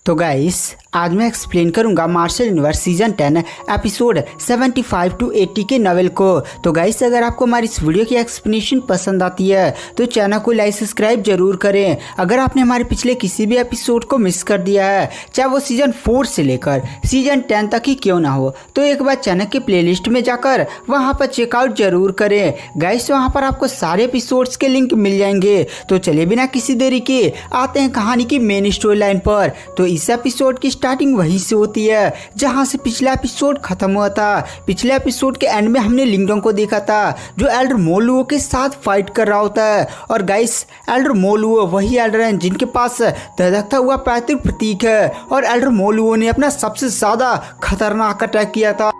तो गाइस आज मैं एक्सप्लेन करूंगा martial universe season 10 episode 75 to 80 के नॉवेल को। तो गाइस अगर आपको हमारी इस वीडियो की एक्सप्लेनेशन पसंद आती है तो चैनल को लाइक सब्सक्राइब जरूर करें। अगर आपने हमारे पिछले किसी भी एपिसोड को मिस कर दिया है, चाहे वो सीजन 4 से लेकर सीजन 10 तक ही क्यों ना हो, तो एक बार चैनल के प्लेलिस्ट में जाकर वहाँ पर चेकआउट जरूर करें। गाइस वहाँ पर आपको सारे एपिसोड्स के लिंक मिल जाएंगे। तो चलिए बिना किसी देरी के आते हैं कहानी की मेन स्टोरी लाइन पर। तो इस एपिसोड की स्टार्टिंग वहीं से होती है जहां से पिछला एपिसोड खत्म हुआ था। पिछले एपिसोड के एंड में हमने लिंगडोंग को देखा था जो एल्डर मोलुओ के साथ फाइट कर रहा होता है। और गाइस एल्डर मोलुओ वही एल्डर हैं जिनके पास धधकता हुआ पैतृक प्रतीक है, और एल्डर मोलुओ ने अपना सबसे ज्यादा खतरनाक अटैक किया था।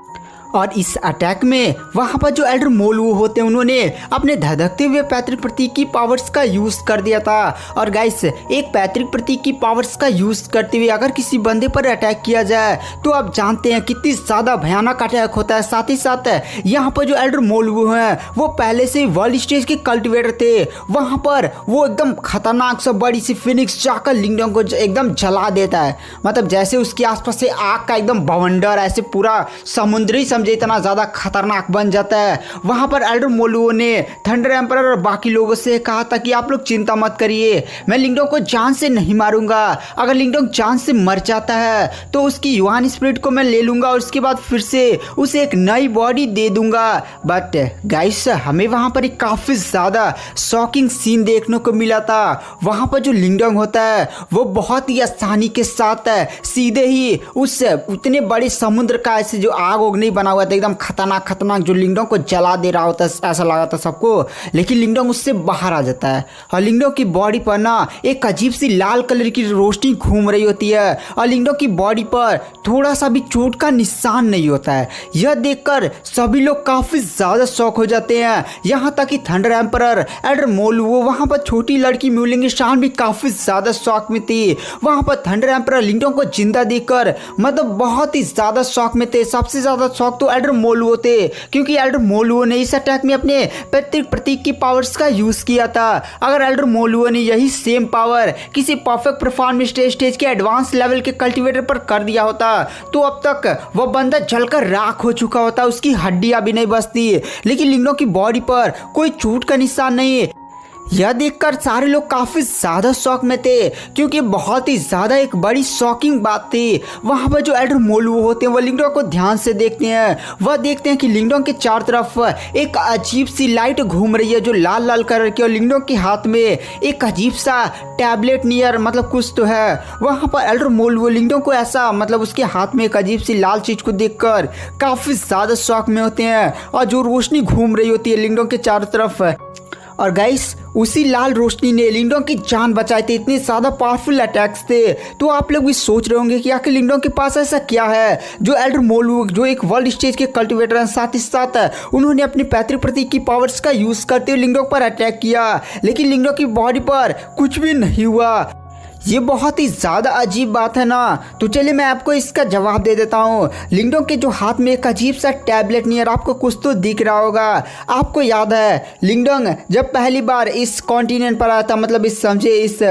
और इस अटैक में वहाँ पर जो एल्डर मोलुओ होते हैं उन्होंने अपने धधकते हुए पैतृक प्रतीक की पावर्स का यूज कर दिया था। और गाइस एक पैतृक प्रतीक की पावर्स का यूज करते हुए अगर किसी बंदे पर अटैक किया जाए तो आप जानते हैं कितनी ज्यादा भयानक अटैक होता है। साथ ही साथ यहाँ पर जो एल्डर मोलुओ हैं वो पहले से वर्ल्ड स्टेज के कल्टिवेटर थे। वहाँ पर वो एकदम खतरनाक सा बड़ी सी फिनिक्स जाकर लिंगडोंग को एकदम जला देता है। मतलब जैसे उसके आसपास से आग का एकदम बवंडर ऐसे पूरा समुद्री समझे इतना ज्यादा खतरनाक बन जाता है। वहां पर एल्डर मोलुओ ने थंडर एम्परर और बाकी लोगों से कहा था कि आप लोग चिंता मत करिए, मैं लिंगडोंग को जान से नहीं मारूंगा। अगर लिंगडोंग जान से मर जाता है तो उसकी युआन स्पिरिट को मैं ले लूंगा और उसके बाद फिर से उसे एक नई बॉडी दे दूंगा। बट गाइस हमें वहां पर एक काफी ज्यादा शॉकिंग सीन देखने को मिला था। वहां पर जो लिंगडोंग होता है वो बहुत ही आसानी के साथ सीधे ही उस उतने बड़े समुद्र का ऐसे जो आग ओग नहीं बना हुआ था एकदम खतरनाक जो लिंगडोंग को जला दे रहा होता है ऐसा लगा था सबको। लेकिन लिंगडोंग उससे बाहर आ जाता है और लिंगडोंग की बॉडी पर ना एक अजीब सी लाल कलर की रोशनी घूम रही होती है और लिंगडोंग की बॉडी पर थोड़ा सा भी चोट का निशान नहीं होता है। यह देखकर सभी लोग काफी ज्यादा शॉक हो जाते हैं। यहाँ तक कि थंडर एम्परर एल्डर मोलुओ वहां पर छोटी लड़की म्यूलिंग शान भी काफी ज्यादा शॉक में थी। वहां पर थंडर एम्परर लिंगडोंग को जिंदा देखकर मतलब बहुत ही ज्यादा शॉक में थे। सबसे ज्यादा शॉक तो एल्डर मोलुओ थे क्योंकि एल्डर मोलुओ ने इस अटैक में अपने पैतृक प्रतीक की पावर्स का यूज किया था। अगर एल्डर मोलुओ ने यही सेम पावर किसी परफेक्ट परफॉर्मेंस स्टेज के एडवांस लेवल के कल्टीवेटर पर कर दिया होता तो अब तक वह बंदा जलकर राख हो चुका होता, उसकी हड्डियां भी नहीं बचती। लेकिन लिंगडोंग की बॉडी पर कोई चोट का निशान नहीं। यह देखकर सारे लोग काफी ज्यादा शॉक में थे क्योंकि बहुत ही ज्यादा एक बड़ी शॉकिंग बात थी। वहां पर जो एल्डर मोलुओ होते हैं वो लिंगडोंग को ध्यान से देखते हैं। वह देखते हैं कि लिंगडोंग के चारों तरफ एक अजीब सी लाइट घूम रही है जो लाल लाल कलर की, और लिंगडोंग के हाथ में एक अजीब सा टैबलेट नियर मतलब कुछ तो है। वहां पर एल्डर मोलुओ लिंगडोंग को ऐसा मतलब उसके हाथ में एक अजीब सी लाल चीज को देखकर काफी ज्यादा शॉक में होते हैं और जो रोशनी घूम रही होती है लिंगडोंग के चारों तरफ। और गाइस उसी लाल रोशनी ने लिंगडोंग की जान बचाई थी। इतने ज्यादा पावरफुल अटैक्स थे। तो आप लोग भी सोच रहे होंगे कि आखिर लिंगडोंग के पास ऐसा क्या है जो एल्डर मोलुओ जो एक वर्ल्ड स्टेज के कल्टिवेटर हैं, साथ ही साथ उन्होंने अपनी पैतृक प्रतीक की पावर्स का यूज करते हुए लिंगडोंग पर अटैक किया, लेकिन लिंगडोंग की बॉडी पर कुछ भी नहीं हुआ। ये बहुत ही ज़्यादा अजीब बात है ना। तो चलिए मैं आपको इसका जवाब दे देता हूँ। लिंगडोंग के जो हाथ में एक अजीब सा टैबलेट नियर आपको कुछ तो दिख रहा होगा। आपको याद है लिंगडोंग जब पहली बार इस कॉन्टिनेंट पर आया था, मतलब इस समझे इस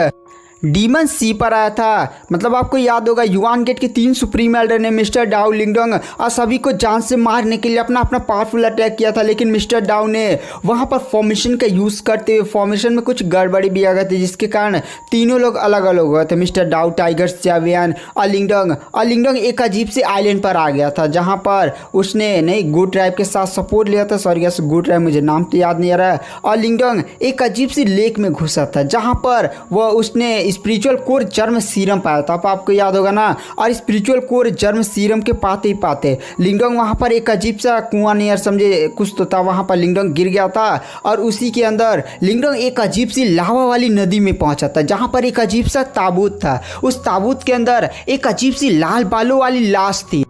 डीमन सी पर आया था, मतलब आपको याद होगा युआन गेट के 3 सुप्रीम एल्डर ने मिस्टर डाउ लिंगडोंग और सभी को जान से मारने के लिए अपना पावरफुल अटैक किया था। लेकिन मिस्टर डाउ ने वहां पर फॉर्मेशन का यूज करते हुए फॉर्मेशन में कुछ गड़बड़ी भी आ गई थी जिसके कारण तीनों लोग अलग अलग हो गए थे, मिस्टर डाउ, टाइगर, जैवियन और लिंगडोंग। और लिंगडोंग एक अजीब से आइलैंड पर आ गया था जहाँ पर उसने नहीं गुड ट्राइब के साथ सपोर्ट लिया था। सॉरी गैस गुड ट्राइब मुझे नाम तो याद नहीं आ रहा है। और लिंगडोंग एक अजीब सी लेक में घुसा था जहाँ पर वह उसने स्पिरिचुअल कोर जर्म सीरम पाया था, आपको याद होगा ना। और स्पिरिचुअल कोर जर्म सीरम के पाते ही पाते लिंगडोंग वहां पर एक अजीब सा कुआं नियर समझे कुछ तो था, वहां पर लिंगडोंग गिर गया था और उसी के अंदर लिंगडोंग एक अजीब सी लावा वाली नदी में पहुंचा था जहां पर एक अजीब सा ताबूत था। उस ताबूत के अंदर एक अजीब सी लाल बालों वाली लाश थी।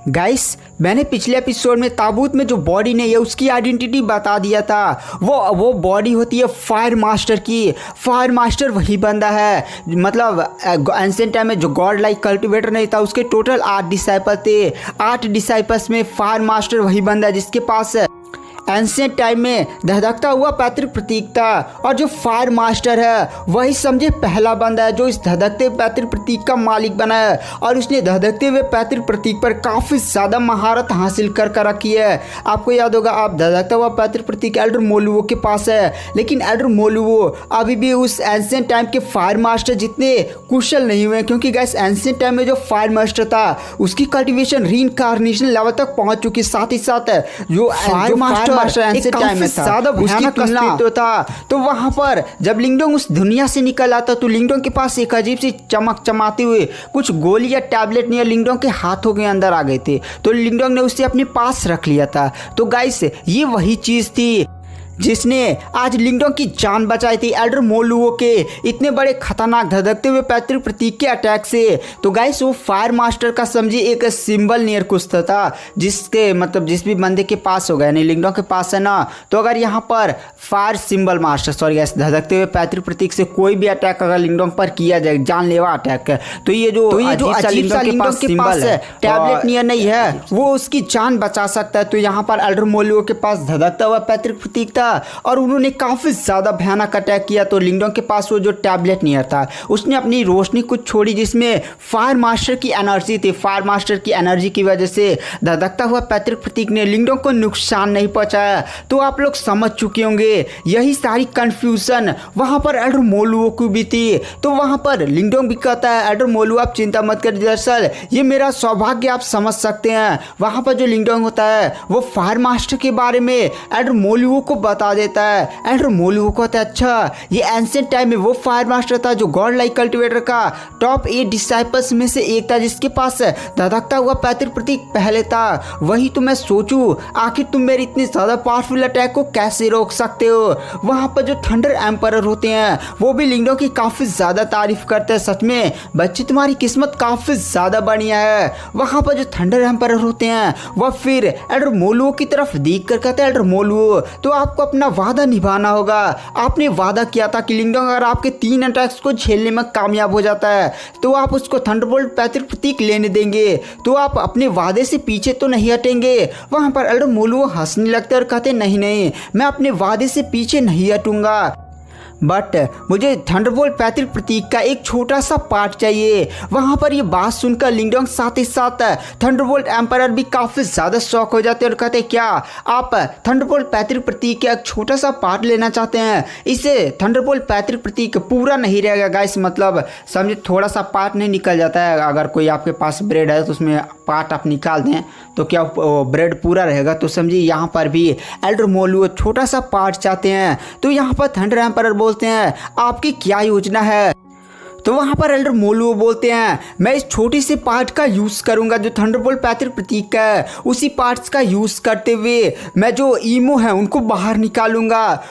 गाइस मैंने पिछले एपिसोड में ताबूत में जो बॉडी नहीं है उसकी आइडेंटिटी बता दिया था। वो बॉडी होती है फायर मास्टर की। फायर मास्टर वही बंदा है, मतलब एंशिएंट टाइम में जो गॉड लाइक कल्टिवेटर नहीं था उसके टोटल 8 डिसाइपल थे। 8 डिसाइपल्स में फायर मास्टर वही बंदा है जिसके पास एंशिएंट टाइम में धधकता हुआ पैतृक प्रतीक था और जो फायर मास्टर है वही समझे पहला बंदा है जो इस धधकते पैतृक प्रतीक का मालिक बना है और उसने धधकते हुए पैतृक प्रतीक पर काफ़ी ज़्यादा महारत हासिल कर रखी है। आपको याद होगा, आप धधकता हुआ पैतृक प्रतीक एल्डर मोलुओ के पास है, लेकिन एल्डर मोलुओ अभी भी उस एंशिएंट टाइम के फायर मास्टर जितने कुशल नहीं हुए, क्योंकि गाइस एंशिएंट टाइम में जो फायर मास्टर था उसकी कल्टीवेशन रीइंकार्नेशन लेवल तक पहुंच चुकी, साथ ही साथ जो फायर मास्टर एंशिएंट टाइम में था ज़्यादा भयानक अस्तित्व था। तो वहां पर जब लिंगडोंग उस दुनिया से निकल आता तो लिंगडोंग के पास एक अजीब सी चमक चमाते हुए कुछ गोली या टैबलेट नियर लिंगडोंग के हाथों के अंदर आ गए थे। तो लिंगडोंग ने उसे अपने पास रख लिया था। तो गाइस ये वही चीज़ थी जिसने आज लिंगडोंग की जान बचाई थी एल्डर मोलुओ के इतने बड़े खतरनाक धधकते हुए पैतृक प्रतीक के अटैक से। तो गाइस वो फायर मास्टर का समझिए एक सिंबल नियर कुछ था जिसके मतलब जिस भी बंदे के पास होगा, यानी लिंगडोंग के पास है ना, तो अगर यहाँ पर fire symbol master sorry guys धधकते हुए पैतृक प्रतीक से कोई भी अटैक अगर लिंगडोंग पर किया जाए, जानलेवा अटैक, तो ये जो अजीब सा लिंगडोंग के पास टैबलेट नियर नहीं है वो उसकी जान बचा सकता है। तो यहाँ पर एल्डर मोलुओ के पास धधकता हुआ पैतृक प्रतीक था और उन्होंने काफ़ी ज़्यादा भयानक अटैक किया। तो लिंगडोंग के पास वो जो टैबलेट नियर था उसने अपनी रोशनी कुछ छोड़ी जिसमें फायर मास्टर की एनर्जी थी। फायर मास्टर की एनर्जी की वजह से धधकता हुआ पैतृक प्रतीक ने लिंगडोंग को नुकसान नहीं पहुंचाया। तो आप लोग समझ चुके होंगे यही सारी कन्फ्यूजन वहाँ पर एल्डर मोलुओ की भी थी। तो वहाँ पर लिंगडोंग भी कहता है एल्डर मोलुओ आप चिंता मत कर, दरअसल ये मेरा सौभाग्य आप समझ सकते हैं। वहाँ पर जो लिंगडोंग होता है वो फायर मास्टर के बारे में एल्डर मोलुओ को बता देता है। एल्डर मोलुओ को कहता है अच्छा ये एंशिएंट टाइम में वो फायर मास्टर था जो गॉड लाइक कल्टिवेटर का टॉप 8 डिसाइपल्स में से एक था जिसके पास धधकता हुआ पैतृक प्रतीक पहले था। वही तो मैं सोचूं आखिर तुम मेरे इतने ज्यादा पावरफुल अटैक को कैसे रोक सकते हो। वहां पर जो थंडर एम्परर होते हैं वो भी लिंगडोंग की काफी ज्यादा तारीफ करते हैं, सच में बच्चे तुम्हारी किस्मत काफी ज्यादा बढ़िया है। वहां पर जो थंडर एम्परर होते हैं वह फिर एल्डर मोलुओ की तरफ देख कर कहते हैं एल्डर मोलुओ तो आपको अपना वादा निभाना होगा। आपने वादा किया था कि लिंगडोंग अगर आपके 3 अटैक्स को झेलने में कामयाब हो जाता है तो आप उसको थंडरबोल्ट पैतृक प्रतीक लेने देंगे। तो आप अपने वादे से पीछे तो नहीं हटेंगे। वहां पर एल्डर मोलुओ हंसने लगते और कहते नहीं नहीं मैं अपने वादे से पीछे नहीं हटूंगा, बट मुझे थंडरबोल्ट पैतृक प्रतीक का एक छोटा सा पार्ट चाहिए। वहाँ पर ये बात सुनकर लिंगडोंग साथ ही साथ थंडरबोल्ट एम्परर भी काफ़ी ज़्यादा शौक हो जाते हैं और कहते क्या आप थंडरबोल्ट पैतृक प्रतीक का एक छोटा सा पार्ट लेना चाहते हैं। इससे थंडरबोल्ट पैतृक प्रतीक पूरा नहीं रहेगा गाइस, मतलब समझे थोड़ा सा पार्ट नहीं निकल जाता है। अगर कोई आपके पास ब्रेड है तो उसमें पार्ट आप निकाल दें तो क्या ब्रेड पूरा रहेगा। तो समझिए यहाँ पर भी एल्डर मोलुओ छोटा सा पार्ट चाहते हैं। तो यहाँ पर थंडर एम्परर बोलते हैं आपकी क्या योजना है। तो वहाँ पर एल्डर मोलुओ बोलते हैं मैं इस छोटी सी पार्ट का यूज़ करूँगा जो थंडरबोल्ट पैतृक प्रतीक का है, उसी पार्ट्स का यूज़ करते हुए मैं जो ईमो है उनको बाहर निकालूंगा।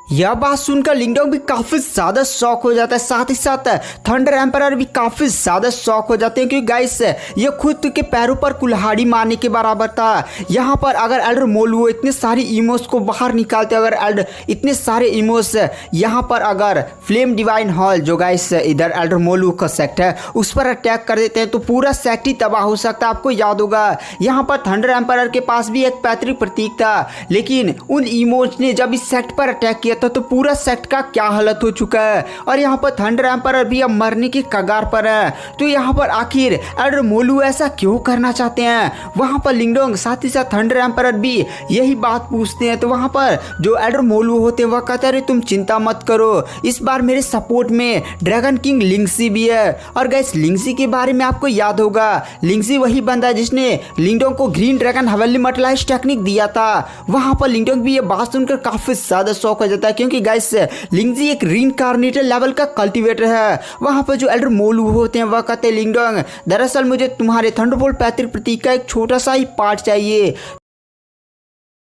यह बात सुनकर लिंगडोंग भी काफ़ी ज़्यादा शॉक हो जाता है, साथ ही साथ थंडर एम्परर भी काफ़ी ज़्यादा शॉक हो जाते हैं क्योंकि गाइस ये खुद के पैरों पर कुल्हाड़ी मारने के बराबर था। यहाँ पर अगर एल्डर मोलुओ इतने सारे इमोस को बाहर निकालते, अगर इतने सारे इमोस यहाँ पर अगर फ्लेम डिवाइन हॉल जो गाइस इधर एल्डर मोलुओ का सेक्ट है उस पर अटैक कर देते हैं तो पूरा सेक्ट ही तबाह हो सकता है। आपको याद होगा यहाँ पर थंडर एम्परर के पास भी एक पैतृक प्रतीक था, लेकिन उन इमोस ने जब इस सेक्ट पर अटैक किया तो पूरा सेक्ट का क्या हालत हो चुका है और यहाँ पर थंडर एम्परर भी अब मरने की कगार पर है। तो यहाँ पर आखिर एल्डर मोलुओ ऐसा क्यों करना चाहते हैं। वहाँ पर लिंगडोंग साथ ही साथ थंडर एम्परर भी यही बात पूछते हैं। तो वहाँ पर जो एल्डर मोलुओ होते हैं वह कहते हैं तुम चिंता मत करो, इस बार मेरे सपोर्ट में ड्रैगन किंग लिंगजी भी है। और गाइस लिंगजी के बारे में आपको याद होगा, लिंगजी वही बंदा जिसने लिंगडोंग को ग्रीन ड्रैगन हवेली मटलाइज टेक्निक दिया था। वहाँ पर लिंगडोंग भी ये बात सुनकर काफी ज्यादा शौक हो जाता है क्योंकि गाइस लिंगजी एक रीइंकार्नेटेड लेवल का कल्टीवेटर है। वहां पर जो एल्डर मोलुओ होते हैं वह कहते हैं लिंगडोंग दरअसल मुझे तुम्हारे थंडरबोल्ट पैतृक प्रतीक का एक छोटा सा ही पार्ट चाहिए।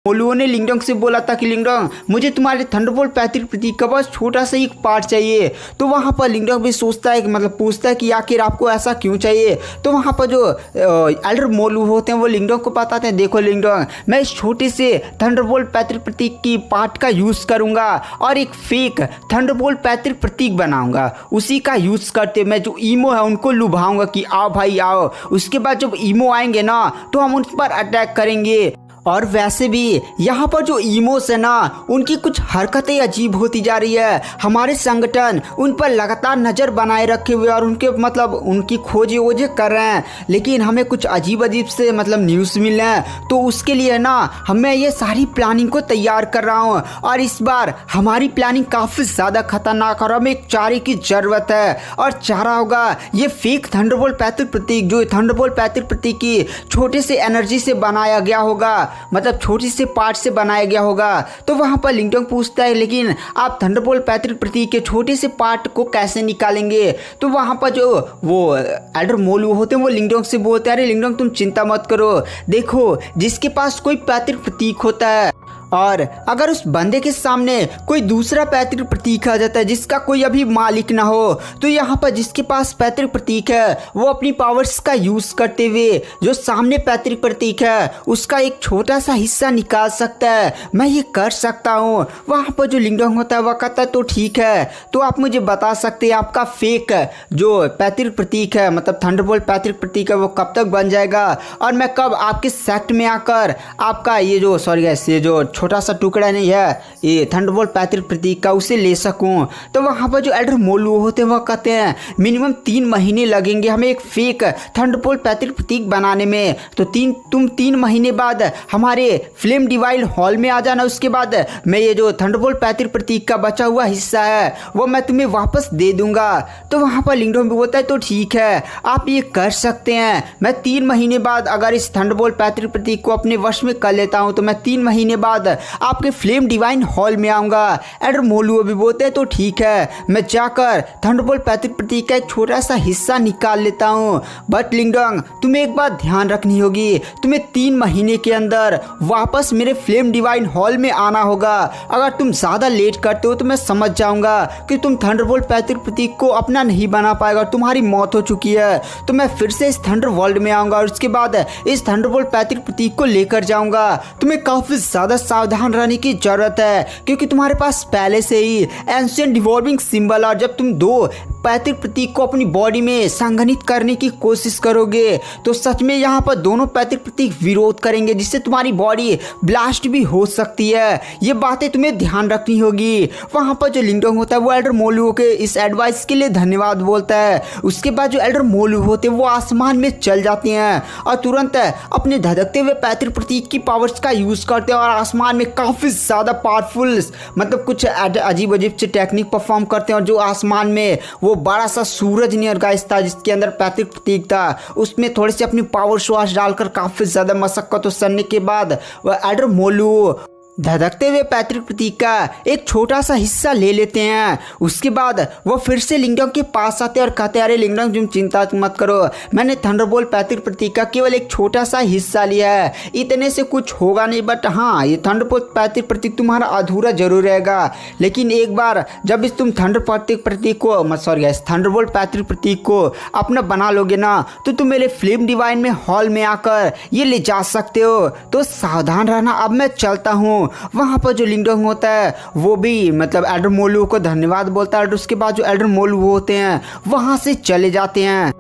मोलुओ ने लिंगडोंग से बोला था कि लिंगडोंग मुझे तुम्हारे थंडरबोल्ट पैतृक प्रतीक का बस छोटा सा एक पार्ट चाहिए। तो वहाँ पर लिंगडोंग भी सोचता है मतलब पूछता है कि आखिर आपको ऐसा क्यों चाहिए। तो वहाँ पर जो एल्डर मोलुओ होते हैं वो लिंगडोंग को बताते हैं देखो लिंगडोंग मैं इस छोटे से थंडरबोल्ट पैतृक प्रतीक की पार्ट का यूज़ करूँगा और एक फेक थंडरबोल्ट पैतृक प्रतीक बनाऊँगा, उसी का यूज़ करते मैं जो ईमो है उनको लुभाऊँगा कि आओ भाई आओ। उसके बाद जब ईमो आएंगे ना तो हम उन पर अटैक करेंगे और वैसे भी यहाँ पर जो ईमोस है ना, उनकी कुछ हरकतें अजीब होती जा रही है। हमारे संगठन उन पर लगातार नज़र बनाए रखे हुए और उनके मतलब उनकी खोजे वोजे कर रहे हैं, लेकिन हमें कुछ अजीब अजीब से मतलब न्यूज़ मिल रहे हैं। तो उसके लिए ना हमें ये सारी प्लानिंग को तैयार कर रहा हूँ, और इस बार हमारी प्लानिंग काफ़ी ज़्यादा खतरनाक और हमें एक चारे की ज़रूरत है। और चारा होगा ये फेक थंडरबोल्ट पैतृक प्रतीक, जो थंडरबोल्ट पैतृक प्रतीक की छोटे से एनर्जी से बनाया गया होगा, मतलब छोटी से पार्ट से बनाया गया होगा। तो वहाँ पर लिंगडोंग पूछता है लेकिन आप थंडरबोल्ट पैतृक प्रतीक के छोटे से पार्ट को कैसे निकालेंगे? तो वहाँ पर जो वो एल्डर मोलू होते हैं वो लिंगडोंग से बोलते हैं, अरे लिंगडोंग तुम चिंता मत करो, देखो जिसके पास कोई पैतृक प्रतीक होता है और अगर उस बंदे के सामने कोई दूसरा पैतृक प्रतीक आ जाता है जिसका कोई अभी मालिक ना हो, तो यहाँ पर जिसके पास पैतृक प्रतीक है वो अपनी पावर्स का यूज़ करते हुए जो सामने पैतृक प्रतीक है उसका एक छोटा सा हिस्सा निकाल सकता है। मैं ये कर सकता हूँ। वहाँ पर जो लिंगडोंग होता है वह कहता है तो ठीक है, तो आप मुझे बता सकते हैं आपका फेक जो पैतृक प्रतीक है, मतलब थंडरबोल्ट पैतृक प्रतीक है, वो कब तक बन जाएगा और मैं कब आपके सेक्ट में आकर आपका ये जो सॉरी गैस ये जो छोटा सा टुकड़ा नहीं है ये थंडरबोल्ट पैतृक प्रतीक का उसे ले सकूं। तो वहाँ पर जो एल्डर मोलू होते हैं वह कहते हैं मिनिमम 3 महीने लगेंगे हमें एक फेक थंडरबोल्ट पैतृक प्रतीक बनाने में। तो तुम 3 महीने बाद हमारे फ्लेम डिवाइन हॉल में आ जाना, उसके बाद मैं ये जो थंडरबोल्ट पैतृक प्रतीक का बचा हुआ हिस्सा है वो मैं तुम्हें वापस दे दूंगा। तो वहाँ पर लिंगडोंग भी बोलता है तो ठीक है आप ये कर सकते हैं, मैं 3 महीने बाद अगर इस थंडरबोल्ट पैतृक प्रतीक को अपने वश में कर लेता हूँ तो मैं 3 महीने बाद आपके फ्लेम डिवाइन हॉल में आऊंगा। एल्डर मोलू भी बोलते हैं तो ठीक है मैं जाकर थंडरबोल्ट पैतृक प्रतीक का एक छोटा सा हिस्सा निकाल लेता हूँ, बट लिंगडोंग तुम्हें एक बात ध्यान रखनी होगी, तुम्हें 3 महीने के अंदर वापस मेरे फ्लेम डिवाइन हॉल में आना होगा। अगर तुम ज़्यादा लेट करते हो तो मैं समझ जाऊंगा कि तुम थंडरबोल्ट पैतृक प्रतीक को अपना नहीं बना पाएगा, तुम्हारी मौत हो चुकी है। तो मैं फिर से इस थंडर वर्ल्ड में आऊंगा और उसके बाद इस थंडरबोल्ट पैतृक प्रतीक को लेकर जाऊंगा। तुम्हें काफ़ी ज़्यादा सावधान रहने की जरूरत है क्योंकि तुम्हारे पास पहले से ही एंशिएंट डिवॉल्विंग सिंबल, और जब तुम 2 पैतृक प्रतीक को अपनी बॉडी में संघनित करने की कोशिश करोगे तो सच में यहाँ पर दोनों पैतृक प्रतीक विरोध करेंगे जिससे तुम्हारी बॉडी ब्लास्ट भी हो सकती है। ये बातें तुम्हें ध्यान रखनी होगी। वहाँ पर जो लिंगडोंग होता है वो एल्डर मोलू के इस एडवाइस के लिए धन्यवाद बोलता है। उसके बाद जो एल्डर मोलू होते हैं वो आसमान में चल जाते हैं और तुरंत अपने धधकते हुए पैतृक प्रतीक की पावर्स का यूज़ करते हैं और आसमान में काफ़ी ज़्यादा पावरफुल मतलब कुछ अजीब अजीब से टेक्निक परफॉर्म करते हैं। और जो आसमान में वो बड़ा सा सूरज नियर गाइस था जिसके अंदर पैतृक प्रतीक था, उसमें थोड़ी सी अपनी पावर श्वास डालकर काफ़ी ज़्यादा मशक्कत सहने के बाद वह एल्डर मोलू धधकते हुए पैतृक प्रतीक का एक छोटा सा हिस्सा ले लेते हैं। उसके बाद वो फिर से लिंगडोंग के पास आते हैं और कहते हैं अरे लिंगडोंग तुम चिंता मत करो, मैंने थंडरबोल्ट पैतृक प्रतीक का केवल एक छोटा सा हिस्सा लिया है, इतने से कुछ होगा नहीं, बट हाँ ये थंडरबोल्ट पैतृक प्रतीक तुम्हारा अधूरा जरूर रहेगा। लेकिन एक बार जब इस तुम थंडरबोल्ट प्रतीक को थंडरबोल्ट पैतृक प्रतीक को अपना बना लोगे ना तो तुम मेरे फ्लेम डिवाइन में हॉल में आकर ये ले जा सकते हो। तो सावधान रहना, अब मैं चलता हूँ। वहाँ पर जो लिंगडोंग होता है वो भी मतलब एल्डर मोलू को धन्यवाद बोलता है और उसके बाद जो एल्डर मोलू होते हैं वहाँ से चले जाते हैं।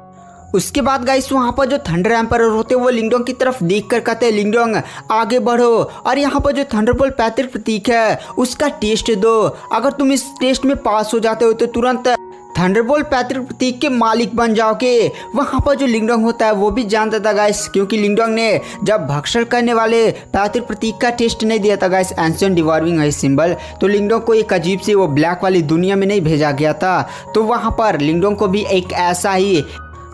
उसके बाद गाइस वहाँ पर जो थंडर एम्परर होते हैं वो लिंगडोंग की तरफ देखकर कहते हैं लिंगडोंग आगे बढ़ो और यहाँ पर जो थंडरबोल्ट पैतृक प्रतीक है उसका टेस्ट दो। अगर तुम इस टेस्ट में पास हो जाते हो तो तुरंत थंडरबोल्ट पैतृक प्रतीक के मालिक बन जाओगे। वहाँ पर जो लिंगडोंग होता है वो भी जानता था गाइस, क्योंकि लिंगडोंग ने जब भक्षण करने वाले पैतृक प्रतीक का टेस्ट नहीं दिया था गाइस एंशिएंट डिवॉल्विंग है सिंबल, तो लिंगडोंग को एक अजीब सी वो ब्लैक वाली दुनिया में नहीं भेजा गया था। तो वहाँ पर लिंगडोंग को भी एक ऐसा ही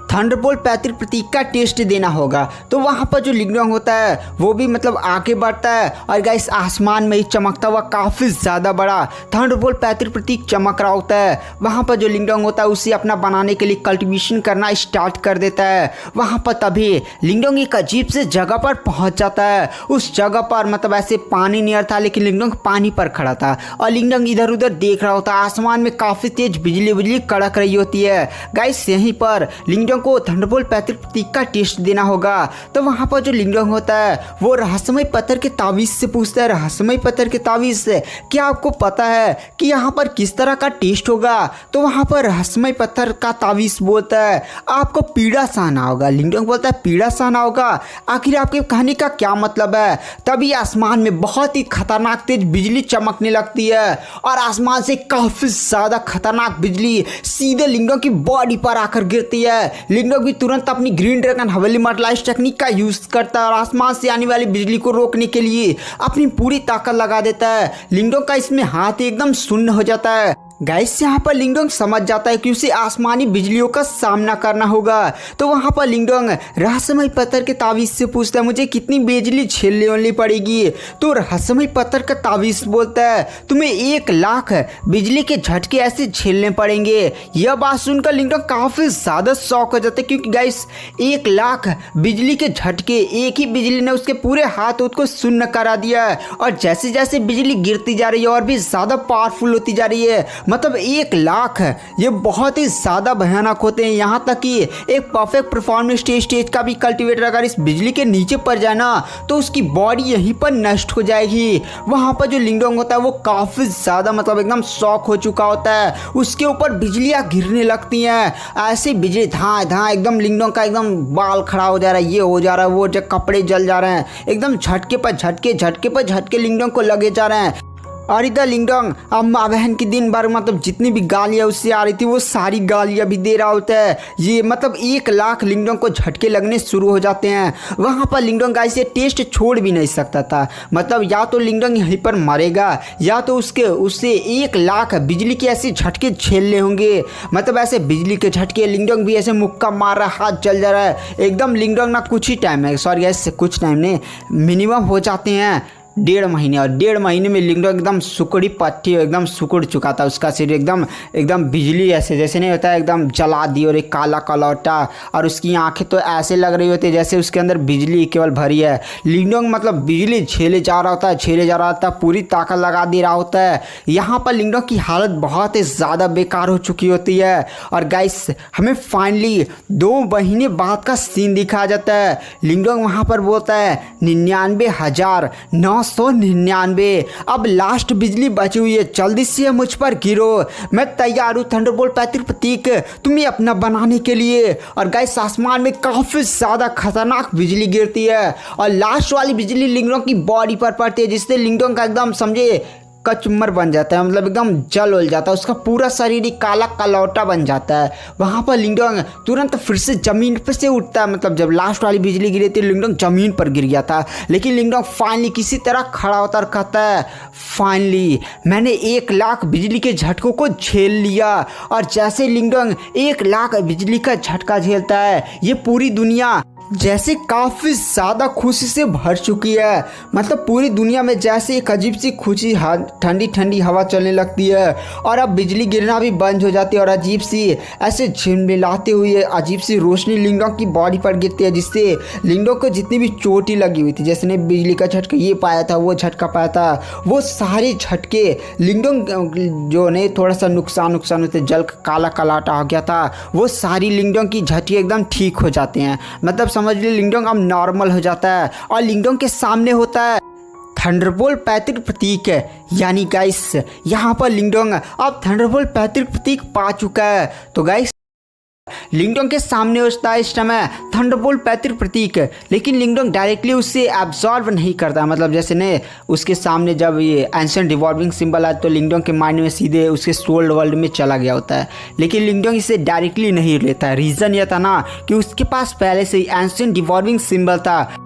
थंडरबोल्ट पैतृक प्रतीक का टेस्ट देना होगा। तो वहाँ पर जो लिंगडोंग होता है वो भी मतलब आगे बढ़ता है और गाइस आसमान में ही चमकता हुआ काफ़ी ज़्यादा बड़ा थंडरबोल्ट पैतृक प्रतीक चमक रहा होता है। वहाँ पर जो लिंगडोंग होता है उसे अपना बनाने के लिए कल्टीवेशन करना स्टार्ट कर देता है। वहाँ पर तभी लिंगडोंग एक अजीब से जगह पर पहुँच जाता है। उस जगह पर मतलब ऐसे पानी नियर था लेकिन लिंगडोंग पानी पर खड़ा था और लिंगडोंग इधर उधर देख रहा होता है। आसमान में काफ़ी तेज बिजली कड़क रही होती है। गाइस यहीं पर लिंगडोंग को थंडरबोल्ट पैतृक प्रतीक का टेस्ट देना होगा। तो वहाँ पर जो लिंगडोंग होता है वो रहस्यमय पत्थर के तावीज़ से पूछता है, रहस्यमय पत्थर के तावीज़ से क्या आपको पता है कि यहाँ पर किस तरह का टेस्ट होगा। तो वहाँ पर रहस्यमय पत्थर का तावीज़ बोलता है आपको पीड़ा सहना होगा। लिंगडोंग बोलता है पीड़ा सहना होगा, आखिर आपके कहने का क्या मतलब है। तभी आसमान में बहुत ही खतरनाक तेज बिजली चमकने लगती है और आसमान से काफ़ी ज़्यादा खतरनाक बिजली सीधे लिंगडोंग की बॉडी पर आकर गिरती है। लिंगडोंग भी तुरंत अपनी ग्रीन ड्रैगन हवेली मर्टलाइज टेक्निक का यूज़ करता है और आसमान से आने वाली बिजली को रोकने के लिए अपनी पूरी ताकत लगा देता है। लिंगडोंग का इसमें हाथ एकदम शून्य हो जाता है। गाइस यहाँ पर लिंगडोंग समझ जाता है कि उसे आसमानी बिजलियों का सामना करना होगा। तो वहाँ पर लिंगडोंग रहस्यमय पत्थर के तावीज़ से पूछता है मुझे कितनी बिजली झेलनी पड़ेगी। तो रहस्यमय पत्थर का तावीज़ बोलता है तुम्हें 1 लाख बिजली के झटके ऐसे झेलने पड़ेंगे। यह बात सुनकर लिंगडोंग काफ़ी ज़्यादा शॉक हो जाता है क्योंकि गाइस 1 लाख बिजली के झटके, एक ही बिजली ने उसके पूरे हाथ को शून्य करा दिया और जैसे जैसे बिजली गिरती जा रही है और भी ज़्यादा पावरफुल होती जा रही है। मतलब 1 लाख ये बहुत ही ज़्यादा भयानक होते हैं। यहाँ तक कि एक परफेक्ट परफॉर्मेंस स्टेज का भी कल्टीवेटर अगर इस बिजली के नीचे पड़ जाए ना तो उसकी बॉडी यहीं पर नष्ट हो जाएगी। वहाँ पर जो लिंगडोंग होता है वो काफ़ी ज़्यादा मतलब एकदम शॉक हो चुका होता है। उसके ऊपर बिजलियाँ गिरने लगती हैं, ऐसे बिजली धाए धाए एकदम लिंगडोंग का एकदम बाल खड़ा हो जा रहा है, ये हो जा रहा है, वो जो कपड़े जल जा रहे हैं, एकदम झटके पर झटके, झटके पर झटके लिंगडोंग को लगे जा रहे हैं। और इधर लिंगडोंग अब माँ बहन की दिन भर मतलब जितनी भी गालियाँ उससे आ रही थी वो सारी गालियाँ भी दे रहा होता है। ये मतलब 1 लाख लिंगडोंग को झटके लगने शुरू हो जाते हैं। वहाँ पर लिंगडोंग गाइस ये टेस्ट छोड़ भी नहीं सकता था। मतलब या तो लिंगडोंग यहीं पर मरेगा या तो उससे 1 लाख बिजली के ऐसे झटके झेलने होंगे। मतलब ऐसे बिजली के झटके, लिंगडोंग भी ऐसे मुक्का मार रहा, हाथ जल जा रहा है एकदम। लिंगडोंग ना कुछ ही टाइम है, सॉरी गाइस कुछ टाइम नहीं, मिनिमम हो जाते हैं 1.5 महीने और 1.5 महीने में लिंगडोंग एकदम सुकड़ी पट्टी एकदम सुकड़ चुका था। उसका सिर एकदम बिजली ऐसे जैसे नहीं होता है एकदम जला दी और एक काला काला होता और उसकी आंखें तो ऐसे लग रही होती है जैसे उसके अंदर बिजली केवल भरी है। लिंगडोंग मतलब बिजली झेले जा रहा होता है, पूरी ताकत लगा दे रहा होता है। यहाँ पर लिंगडोंग की हालत बहुत ही ज़्यादा बेकार हो चुकी होती है। और गाइस हमें फाइनली 2 महीने बाद का सीन दिखाया जाता है। लिंगडोंग वहाँ पर बोलता है 99,999 अब लास्ट बिजली बची हुई है, जल्दी से मुझ पर गिरो, मैं तैयार हूँ थंडरबोल्ट पैतृक प्रतीक तुम्हें अपना बनाने के लिए। और गाइस आसमान में काफ़ी ज़्यादा खतरनाक बिजली गिरती है और लास्ट वाली बिजली लिंगडोंग की बॉडी पर पड़ती है जिससे लिंगडोंग का एकदम समझे कचुम्बर बन जाता है, मतलब एकदम जल हो जाता है, उसका पूरा शरीर ही काला कलौटा बन जाता है। वहाँ पर लिंगडोंग तुरंत फिर से ज़मीन पर से उठता है। मतलब जब लास्ट वाली बिजली गिरी थी लिंगडोंग ज़मीन पर गिर गया था, लेकिन लिंगडोंग फाइनली किसी तरह खड़ा होता और कहता है फाइनली मैंने 1 लाख बिजली के झटकों को झेल लिया। और जैसे लिंगडोंग 1 लाख बिजली का झटका झेलता है ये पूरी दुनिया जैसे काफ़ी ज़्यादा खुशी से भर चुकी है। मतलब पूरी दुनिया में जैसे एक अजीब सी खुशी, ठंडी ठंडी हवा चलने लगती है और अब बिजली गिरना भी बंद हो जाती है और अजीब सी ऐसे झिलमिलाते हुए अजीब सी रोशनी लिंगडोंग की बॉडी पर गिरती है जिससे लिंगडोंग को जितनी भी चोटी लगी हुई थी, जैसे ने बिजली का झटका ये पाया था, वो झटका पाया था, वो सारे झटके लिंगडोंग जो ने थोड़ा सा नुकसान होते जल काला कालाटा हो गया था, वो सारी लिंगडोंग की झटके एकदम ठीक हो जाते हैं। मतलब समझ लीजिए लिंगडोंग अब नॉर्मल हो जाता है और लिंगडोंग के सामने होता है थंडरबोल्ट पैतृक प्रतीक है। यानी गाइस यहाँ पर लिंगडोंग अब थंडरबोल्ट पैतृक प्रतीक पा चुका है। तो गाइस लिंगडोंग के सामने होता है इस समय थंडरबोल्ट पैतृक प्रतीक, लेकिन लिंगडोंग डायरेक्टली उससे एब्जॉर्व नहीं करता। मतलब जैसे ने उसके सामने जब ये एंशिएंट रिवॉल्विंग सिंबल आया तो लिंगडोंग के माइंड में सीधे उसके सोल वर्ल्ड में चला गया होता है, लेकिन लिंगडोंग इसे डायरेक्टली नहीं लेता है। रीज़न यह था ना कि उसके पास पहले से ही एंशिएंट रिवॉल्विंग सिंबल था।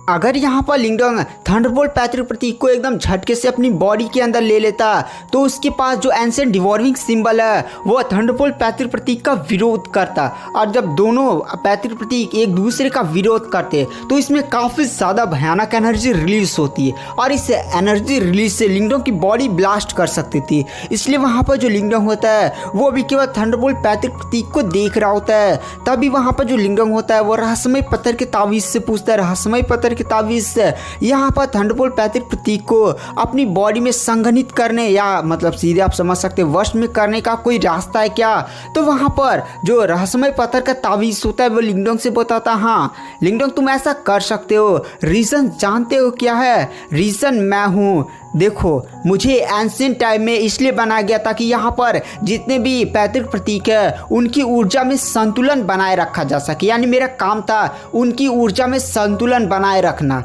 अगर यहाँ पर लिंगडोंग थंडरबोल्ट पैतृक प्रतीक को एकदम झटके से अपनी बॉडी के अंदर ले लेता तो उसके पास जो एंशिएंट डिवॉल्विंग सिंबल है वो थंडरबोल्ट पैतृक प्रतीक का विरोध करता। और जब दोनों पैतृक प्रतीक एक दूसरे का विरोध करते तो इसमें काफ़ी ज़्यादा भयानक एनर्जी रिलीज होती है और इस एनर्जी रिलीज से लिंगडोंग की बॉडी ब्लास्ट कर सकती थी। इसलिए वहाँ पर जो लिंगडोंग होता है वो भी केवल थंडरबोल्ट पैतृक प्रतीक को देख रहा होता है। तभी वहाँ पर जो लिंगडोंग होता है वो रहस्यमय पत्थर के तावीज़ से पूछता है, रहस्यमय पत्थर की तावीज़ यहाँ पर थंडरबोल्ट पैतृक प्रतीक को अपनी बॉडी में संघनित करने या मतलब सीधे आप समझ सकते हैं वश में करने का कोई रास्ता है क्या? तो वहाँ पर जो रहस्यमय पत्थर का तावीज़ होता है वो लिंगडोंग से बताता, हाँ लिंगडोंग तुम ऐसा कर सकते हो। रीज़न जानते हो क्या है? रीज़न मैं हूँ। देखो मुझे एंशिएंट टाइम में इसलिए बनाया गया ताकि यहाँ पर जितने भी पैतृक प्रतीक है उनकी ऊर्जा में संतुलन बनाए रखा जा सके, यानी मेरा काम था उनकी ऊर्जा में संतुलन बनाए रखना।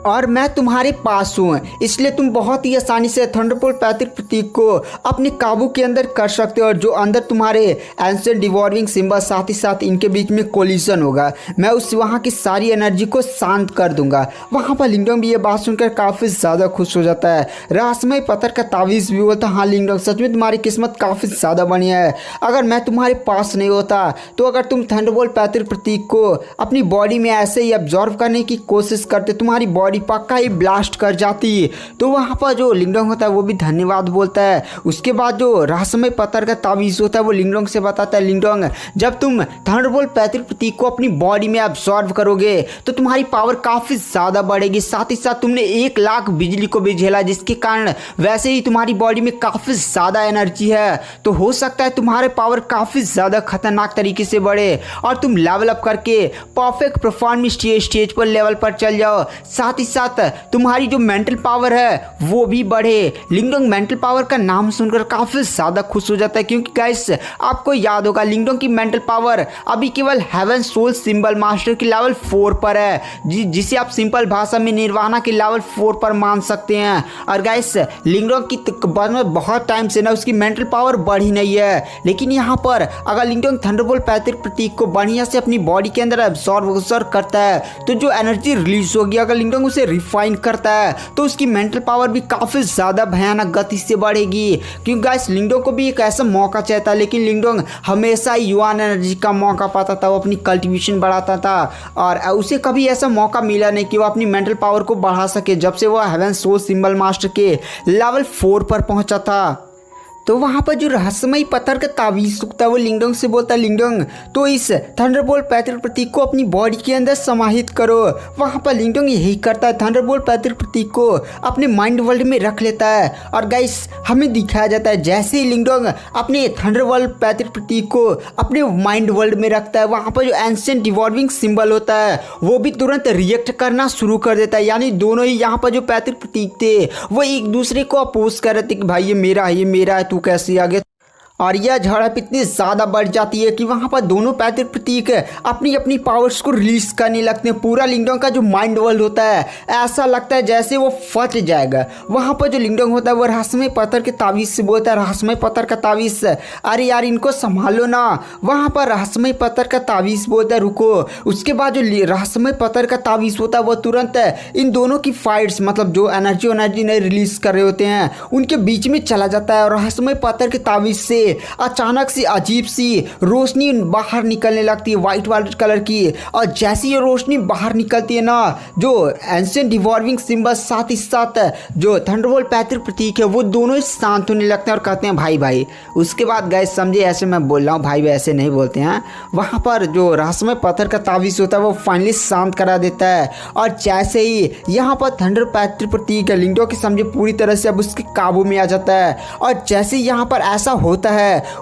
और मैं तुम्हारे पास हूँ, इसलिए तुम बहुत ही आसानी से थंडरबोल्ट पैतृक प्रतीक को अपने काबू के अंदर कर सकते हो। और जो अंदर तुम्हारे एंशिएंट डिवॉल्विंग सिंबल साथ ही साथ इनके बीच में कोलिशन होगा, मैं उस वहाँ की सारी एनर्जी को शांत कर दूंगा। वहाँ पर लिंगडोंग भी ये बात सुनकर काफ़ी ज़्यादा खुश हो जाता है। रहस्यमय पत्थर का तावीज़ भी बोलता, हाँ लिंगडोंग सच में तुम्हारी किस्मत काफ़ी ज़्यादा बढ़िया है। अगर मैं तुम्हारे पास नहीं होता तो अगर तुम थंडरबोल्ट पैतृक प्रतीक को अपनी बॉडी में ऐसे ही ऑब्जॉर्व करने की कोशिश करते, तुम्हारी बॉडी पक्का ही ब्लास्ट कर जाती। तो वहाँ पर जो लिंगडोंग होता है वो भी धन्यवाद बोलता है। उसके बाद जो रहस्यमय पत्थर का तावीज़ होता है वो लिंगडोंग से बताता है, लिंगडोंग जब तुम थंडरबोल्ट पैतृक प्रतीक को अपनी बॉडी में अब्सॉर्ब करोगे तो तुम्हारी पावर काफ़ी ज़्यादा बढ़ेगी। साथ ही साथ तुमने 1 लाख बिजली को भी झेला, जिसके कारण वैसे ही तुम्हारी बॉडी में काफ़ी ज़्यादा एनर्जी है। तो हो सकता है तुम्हारे पावर काफ़ी ज़्यादा खतरनाक तरीके से बढ़े और तुम लेवल अप करके परफेक्ट परफॉर्मेंस स्टेज पर लेवल पर चल जाओ। साथ ही साथ तुम्हारी जो मेंटल पावर है वो भी बढ़े। लिंगडोंग मेंटल पावर का नाम सुनकर काफ़ी ज़्यादा खुश हो जाता है, क्योंकि गाइस आपको याद होगा लिंगडोंग की मेंटल पावर अभी केवल हेवन सोल सिंबल मास्टर की लेवल 4 पर है, जिसे आप सिंपल भाषा में निर्वाणा के लेवल 4 पर मान सकते हैं। और गाइस लिंगडोंग की बहुत टाइम से ना उसकी मेंटल पावर बढ़ी नहीं है, लेकिन यहाँ पर अगर लिंगडोंग थंडरबोल्ट पैतृक प्रतीक को बढ़िया से अपनी बॉडी के अंदर एब्सॉर्ब करता है तो जो एनर्जी रिलीज होगी, अगर लिंगडोंग उसे रिफाइन करता है तो उसकी मेंटल पावर भी काफ़ी ज़्यादा भयानक गति से बढ़ेगी। क्योंकि गाइस लिंगडोंग को भी एक ऐसा मौका चाहता है, लेकिन लिंगडोंग हमेशा युवान एनर्जी का मौका पाता था, वो अपनी कल्टिवेशन बढ़ाता था और उसे कभी ऐसा मौका मिला नहीं कि वो अपनी मेंटल पावर को बढ़ा सके जब से वो हेवन सोल सिंबल मास्टर के लेवल 4 पर पहुंचा था। तो वहाँ पर जो रहस्यमय पत्थर का तावीज़ होता है वो लिंगडोंग से बोलता है, लिंगडोंग तो इस थंडरबोल्ट पैतृक प्रतीक को अपनी बॉडी के अंदर समाहित करो। वहाँ पर लिंगडोंग यही करता है, थंडरबोल्ट पैतृक प्रतीक को अपने माइंड वर्ल्ड में रख लेता है। और गाइस हमें दिखाया जाता है जैसे ही लिंगडोंग अपने थंडरबोल्ट पैतृक प्रतीक को अपने माइंड वर्ल्ड में रखता है, वहाँ पर जो एंशिएंट डिवॉल्विंग सिंबल होता है वो भी तुरंत रिएक्ट करना शुरू कर देता है। यानी दोनों ही यहाँ पर जो पैतृक प्रतीक थे वो एक दूसरे को अपोज कर रहे थे कि भाई ये मेरा है, तू कैसे आ गया। और यह झड़प इतनी ज़्यादा बढ़ जाती है कि वहाँ पर दोनों पैतृक प्रतीक अपनी अपनी पावर्स को रिलीज करने लगते हैं। पूरा लिंगडोंग का जो माइंड वर्ल्ड होता है ऐसा लगता है जैसे वो फट जाएगा। वहाँ पर जो लिंगडोंग होता है वो रहस्यमय पत्थर के तावीज़ से बोलता है, रहस्यमय पत्थर का तावीज़, अरे यार इनको संभालो ना। वहाँ पर रहस्यमय पत्थर का तावीज़ बोलता है रुको। उसके बाद जो रहस्यमय पत्थर का तावीज़ होता है वो तुरंत इन दोनों की फाइट्स, मतलब जो एनर्जी नहीं रिलीज कर रहे होते हैं उनके बीच में चला जाता है। और रहस्यमय पत्थर के तावीज़ से अचानक से अजीब सी रोशनी बाहर निकलने लगती है, वाइट कलर की। और जैसी ये रोशनी बाहर निकलती है ना, जो एंशिएंट डिवॉल्विंग सिंबल साथ ही साथ जो थंडरबोल्ट पैतृक प्रतीक है वो दोनों ही शांत होने लगते हैं और कहते हैं भाई। उसके बाद गाइस समझे, ऐसे मैं बोल रहा हूँ भाई ऐसे नहीं बोलते हैं। वहाँ पर जो रहस्यमय पत्थर का तावीज़ होता है वो फाइनली शांत करा देता है। और जैसे ही यहाँ पर थंडर पैतृक प्रतीक लिंगडोंग के समझे पूरी तरह से अब उसके काबू में आ जाता है। और जैसे यहाँ पर ऐसा होता है